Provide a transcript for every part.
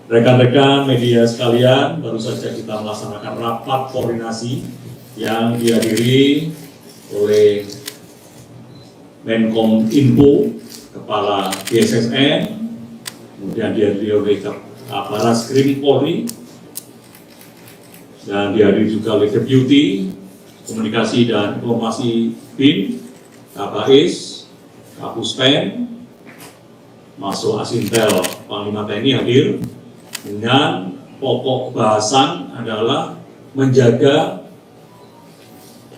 Rekan-rekan media sekalian, baru saja kita melaksanakan rapat koordinasi yang dihadiri oleh Menkom Info, Kepala BSSN, kemudian dihadiri oleh Barreskrim Polri, dan dihadiri juga oleh Deputi Komunikasi dan Informasi BIN, Kabais, Kapuspen, masuk Asintel Panglima TNI hadir, dengan pokok bahasan adalah menjaga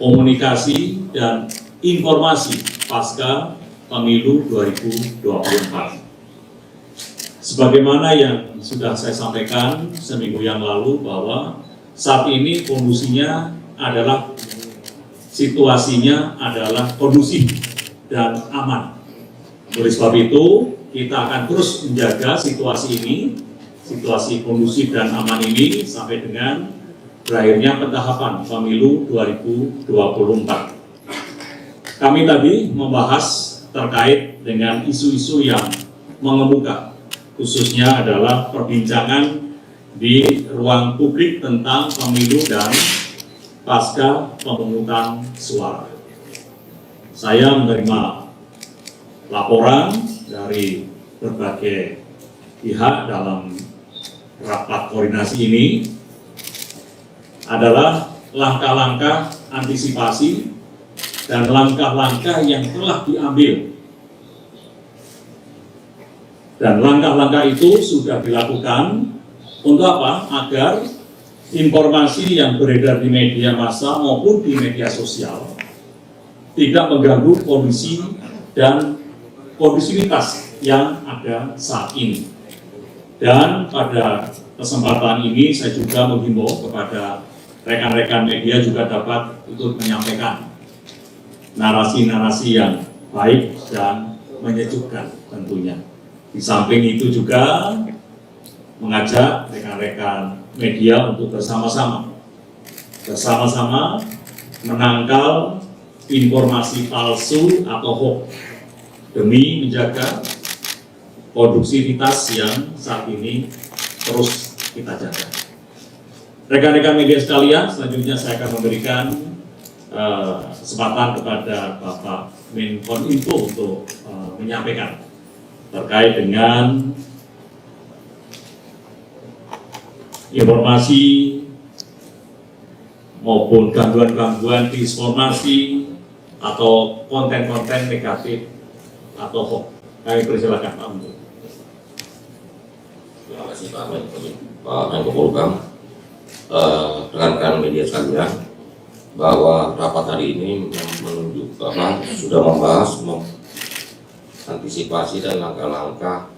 komunikasi dan informasi pasca pemilu 2024. Sebagaimana yang sudah saya sampaikan seminggu yang lalu bahwa saat ini kondisinya adalah situasinya adalah kondusif dan aman. Oleh sebab itu kita akan terus menjaga situasi ini, situasi kondusif dan aman ini sampai dengan berakhirnya pentahapan pemilu 2024. Kami tadi membahas terkait dengan isu-isu yang mengemuka, khususnya adalah perbincangan di ruang publik tentang pemilu dan pasca pemungutan suara. Saya menerima laporan dari berbagai pihak dalam rapat koordinasi ini adalah langkah-langkah antisipasi dan langkah-langkah yang telah diambil. Dan langkah-langkah itu sudah dilakukan untuk apa? Agar informasi yang beredar di media massa maupun di media sosial tidak mengganggu kondisi dan kondisivitas yang ada saat ini. Dan pada kesempatan ini saya juga menghimbau kepada rekan-rekan media juga dapat ikut menyampaikan narasi-narasi yang baik dan menyejukkan tentunya. Di samping itu juga mengajak rekan-rekan media untuk bersama-sama menangkal informasi palsu atau hoax demi menjaga produktivitas yang saat ini terus kita jaga. Rekan-rekan media sekalian, selanjutnya saya akan memberikan kesempatan kepada Bapak Menkom Info untuk menyampaikan terkait dengan informasi maupun gangguan-gangguan disinformasi atau konten-konten negatif atau hoax. Kami persilakan Pak Menteri. Terima kasih Pak Menko Polhukam. Rekan-rekan media sekalian, bahwa rapat hari ini menunjukkan sudah membahas antisipasi dan langkah-langkah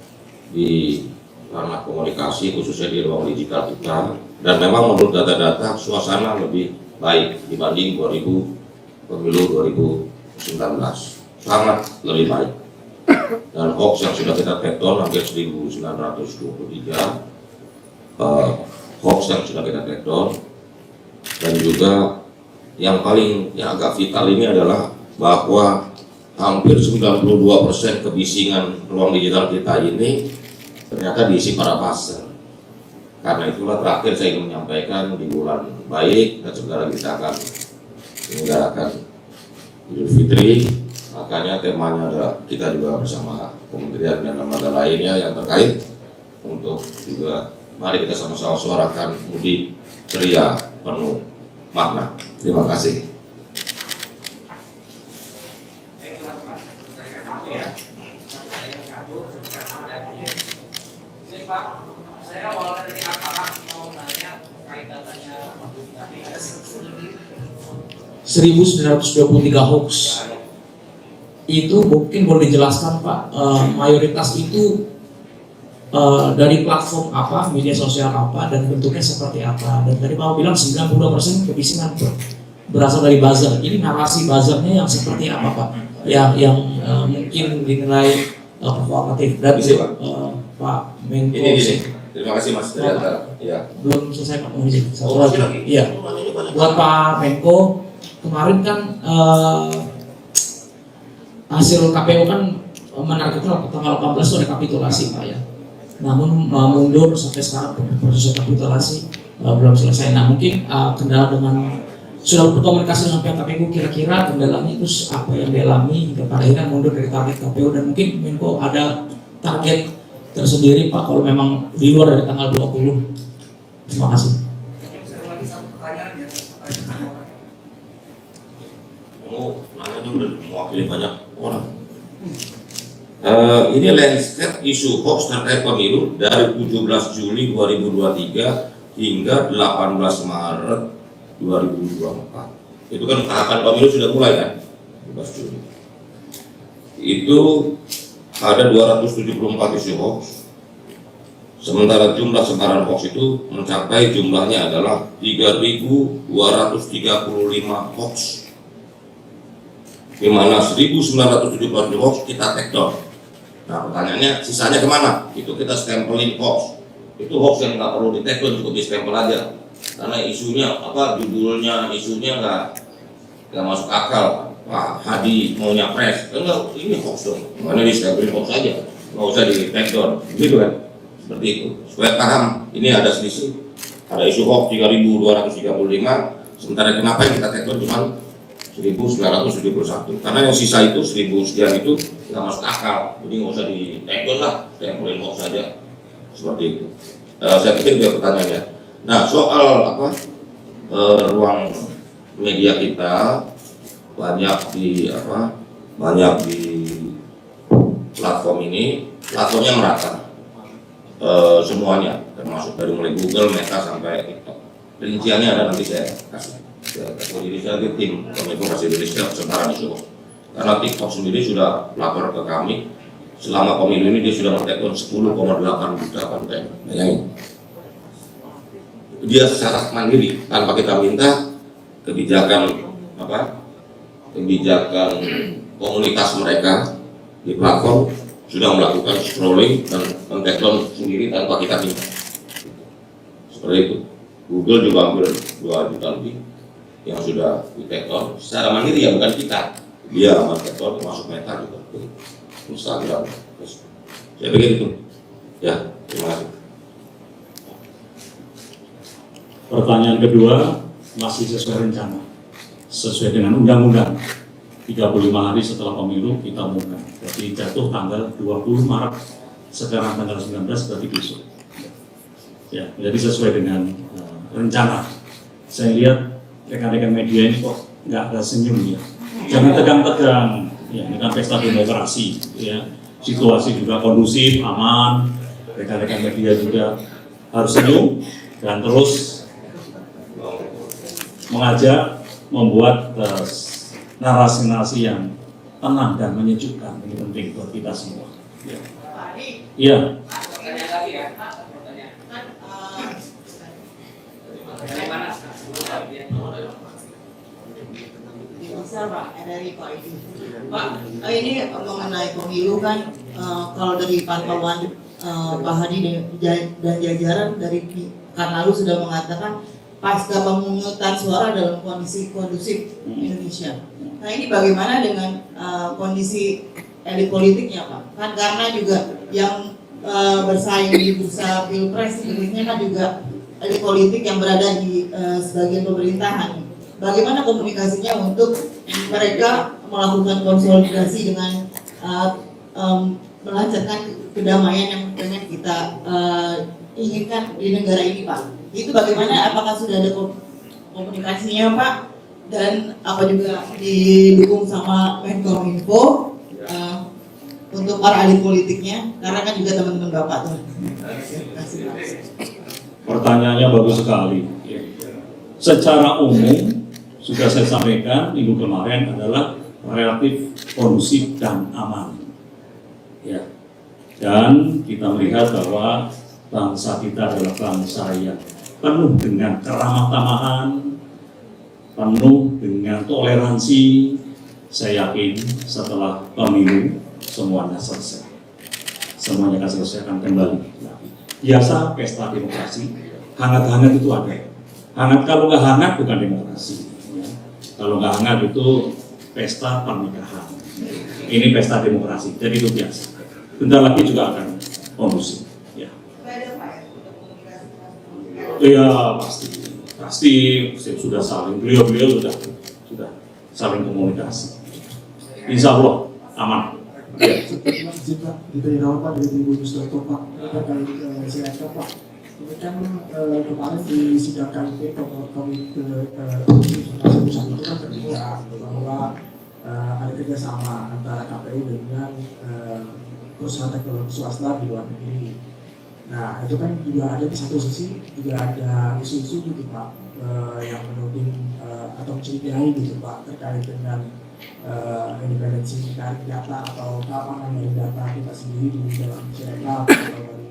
di ranah komunikasi khususnya di ruang digital kita, dan memang menurut data-data suasana lebih baik dibanding pemilu 2019, sangat lebih baik. Dan hoax yang sudah kita take down hampir 1923 hoax yang sudah kita take down. Dan juga yang paling agak vital ini adalah bahwa hampir 92% kebisingan ruang digital kita ini ternyata diisi para pasar. Karena itulah terakhir saya ingin menyampaikan di bulan baik dan sebentar lagi kita akan menyelenggarakan Idul Fitri. Makanya temanya adalah kita juga bersama kementerian dan lembaga lainnya yang terkait untuk juga mari kita sama-sama suarakan mudik ceria penuh makna. Terima kasih. Pak, saya awalnya dari aparat mau nanya terkait datanya 1923 hoax. Itu mungkin boleh dijelaskan Pak, mayoritas itu dari platform apa, media sosial apa, dan bentuknya seperti apa. Dan tadi Pak bilang 92% kebisingan berasal dari buzzer. Ini narasi buzzernya yang seperti apa Pak? Yang mungkin dinilai provokatif dan Pak Menko. Ini. Terima kasih Mas dari antara. Ya. Belum selesai Pak, mohon izin. Satu masih lagi. lagi? Iya. Buat Pak Menko, kemarin kan hasil KPU kan menargetkan tanggal 18 itu rekapitulasi Pak ya. Namun mundur sampai sekarang proses rekapitulasi belum selesai. Nah mungkin kendala dengan sudah berkomunikasi dengan pihak KPU, kira-kira kendalanya itu apa yang dialami hingga pada akhirnya mundur dari target KPU, dan mungkin Menko ada target tersendiri Pak kalau memang di luar dari tanggal 20. Terima kasih. Nanya juga udah mewakili banyak orang. Ini landscape isu hoax terkait pemilu dari 17 Juli 2023 hingga 18 Maret 2024. Itu kan tahapan pemilu sudah mulai kan? 17 Juli. Itu ada 274 isu hoax. Sementara jumlah sebaran hoax itu mencapai jumlahnya adalah 3.235 hoax. Di mana 1.970 hoax kita take down. Nah pertanyaannya sisanya kemana? Itu kita stempelin hoax. Itu hoax yang nggak perlu di take down, cukup di stempel aja. Karena isunya apa, judulnya isunya nggak masuk akal. Pak Hadi mau nyapres, enggak, ini hoax dong. Mana di stempelin hoax aja, nggak usah di take down, gitu kan? Seperti itu. Supaya paham, ini ada selisih. Ada isu hoax 3.235, sementara kenapa yang kita take down cuma 1.971, karena yang sisa itu 1.000 sekian itu nggak masuk akal, jadi nggak usah di take down lah, stempelin hoax saja, seperti itu. Saya pikir dia pertanyaannya. Nah soal apa ruang media kita banyak di platform ini, platformnya merata semuanya, termasuk dari mulai Google, Meta sampai TikTok. Rinciannya ada nanti saya kasih. Jadi saya di tim Komunikasi Indonesia sebaran isu, karena TikTok sendiri sudah lapor ke kami selama pemilu ini dia sudah men-take 10,8 juta konten. Bayangin, dia secara mandiri tanpa kita minta. Kebijakan komunitas mereka di platform sudah melakukan scrolling dan men-take sendiri tanpa kita minta. Seperti itu. Google juga hampir 2 juta lebih yang sudah di-take down secara mandiri, ya bukan kita. Dia men-take down, termasuk Meta juga, Instagram, Facebook. Saya pikir itu. Ya, terima kasih. Pertanyaan kedua masih sesuai rencana, sesuai dengan undang-undang. 35 hari setelah pemilu kita umumkan. Jadi jatuh tanggal 20 Maret, sekarang tanggal 19 berarti besok. Ya, jadi sesuai dengan rencana. Saya lihat rekan-rekan media ini kok nggak ada senyum ya. Jangan tegang-tegang. Ya, ini kan pesta demokrasi. Ya, situasi juga kondusif, aman. Rekan-rekan media juga harus senyum dan terus mengajak, membuat narasi-narasi yang tenang dan menyejukkan. Ini penting buat kita semua. Ya. Iya. Bisa Pak, dari Pak ini. Pak, ini mengenai pemilu kan, kalau dari pantauan Pak Hadi dan jajaran dari Kanlalu sudah mengatakan pasca pemungutan suara dalam kondisi kondusif Indonesia. Nah ini bagaimana dengan kondisi elit politiknya Pak? Kan karena juga yang bersaing di bursa pilpres sebetulnya kan juga elit politik yang berada di sebagian pemerintahan. Bagaimana komunikasinya untuk mereka melakukan konsolidasi dengan melancarkan kedamaian yang pengen kita inginkan di negara ini Pak? Itu bagaimana? Apakah sudah ada komunikasinya Pak? Dan apa juga didukung sama Menkominfo untuk para elit politiknya? Karena kan juga teman-teman Bapak tuh. Pertanyaannya bagus sekali. Secara umum sudah saya sampaikan minggu kemarin adalah relatif kondusif dan aman. Ya. Dan kita melihat bahwa bangsa kita adalah bangsa yang penuh dengan keramah tamahan, penuh dengan toleransi. Saya yakin setelah pemilu semuanya selesai. semuanya akan selesaikan kembali. Biasa pesta demokrasi, hangat-hangat itu ada. Hangat, kalau nggak hangat bukan demokrasi. Kalau nggak hangat itu pesta pernikahan. Ini pesta demokrasi, jadi itu biasa. Bentar lagi juga akan kondusif. Ya, pasti sudah saling, beliau sudah saling komunikasi. Insya Allah aman. Ya. Diberi nama Pak dari Ibu Yusuf Pak terkait silakan Pak. Ini kan kemarin di sidang KIP Komite Pusat itu kan terbuka bahwa ada kerjasama antara KPU dengan perusahaan teknologi swasta di luar negeri. Nah itu kan juga ada di satu sisi juga ada isu-isu gitu Pak yang menuding atau mencurigai gitu Pak terkait dengan independensi dari data atau keamanan dari data kita sendiri di dalam Sirekap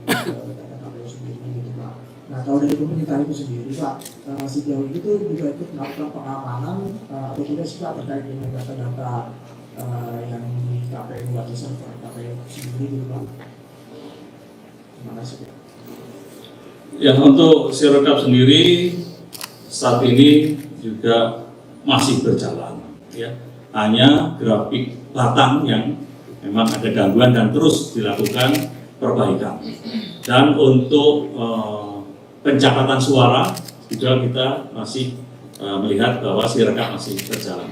atau dari data KPU sendiri gitu Pak. Nah kalau dari pemerintah itu sendiri Pak, sejauh itu juga ikut melakukan pengamanan atau tidak sih Pak terkait dengan data-data yang di KPU atau server KPU sendiri gitu Pak. Terima kasih Pak. Ya, untuk Sirekap sendiri saat ini juga masih berjalan, ya. Hanya grafik batang yang memang ada gangguan dan terus dilakukan perbaikan. Dan untuk pencatatan suara juga kita masih melihat bahwa Sirekap masih berjalan.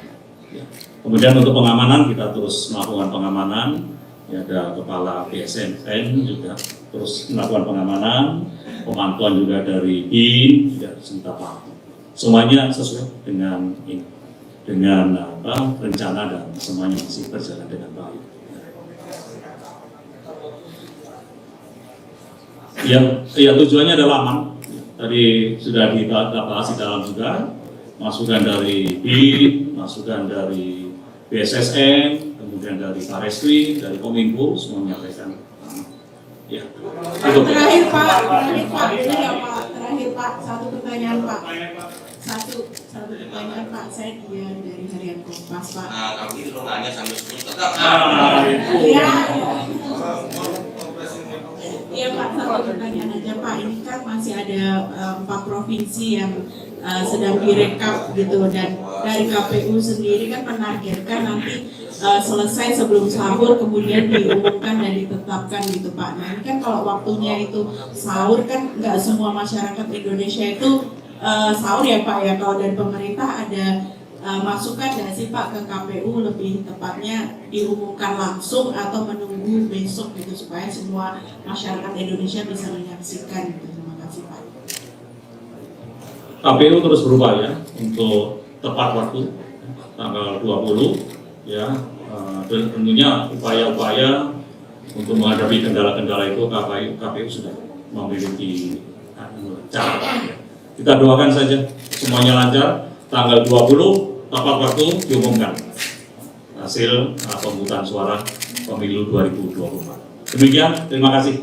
Ya. Kemudian untuk pengamanan kita terus melakukan pengamanan. Ya, ada kepala BSNN juga terus melakukan pengamanan, pemantauan juga dari BIN, juga serta Pak. Semuanya sesuai dengan ini, dengan rencana dan semuanya masih berjalan dengan baik. Ya tujuannya adalah aman. Tadi sudah dibahas di dalam juga, masukan dari BIN, masukan dari BSSN, kemudian dari Pareskrim, dari Kominfo, semua menyampaikan. Ya. Terakhir Pak, satu pertanyaan Pak. Satu pertanyaan Pak, saya Dian dari Harian Kompas Pak. Nah, kamu itu nanya sambil sebut Iya Pak, satu pertanyaan aja Pak. Ini kan masih ada 4 provinsi yang sedang direkap gitu, dan dari KPU sendiri kan menargetkan nanti selesai sebelum sahur kemudian diumumkan dan ditetapkan gitu Pak. Nah ini kan kalau waktunya itu sahur kan nggak semua masyarakat Indonesia itu sahur ya Pak ya. Kalau dari pemerintah ada masukan nggak sih Pak ke KPU lebih tepatnya diumumkan langsung atau menunggu besok gitu supaya semua masyarakat Indonesia bisa menyaksikan gitu. Terima kasih Pak. KPU terus berupaya untuk tepat waktu tanggal 20 ya, dan tentunya upaya-upaya untuk menghadapi kendala-kendala itu KPU sudah memiliki cara. Kita doakan saja semuanya lancar. Tanggal 20 tepat waktu diumumkan hasil pemungutan suara pemilu 2024. Demikian, terima kasih.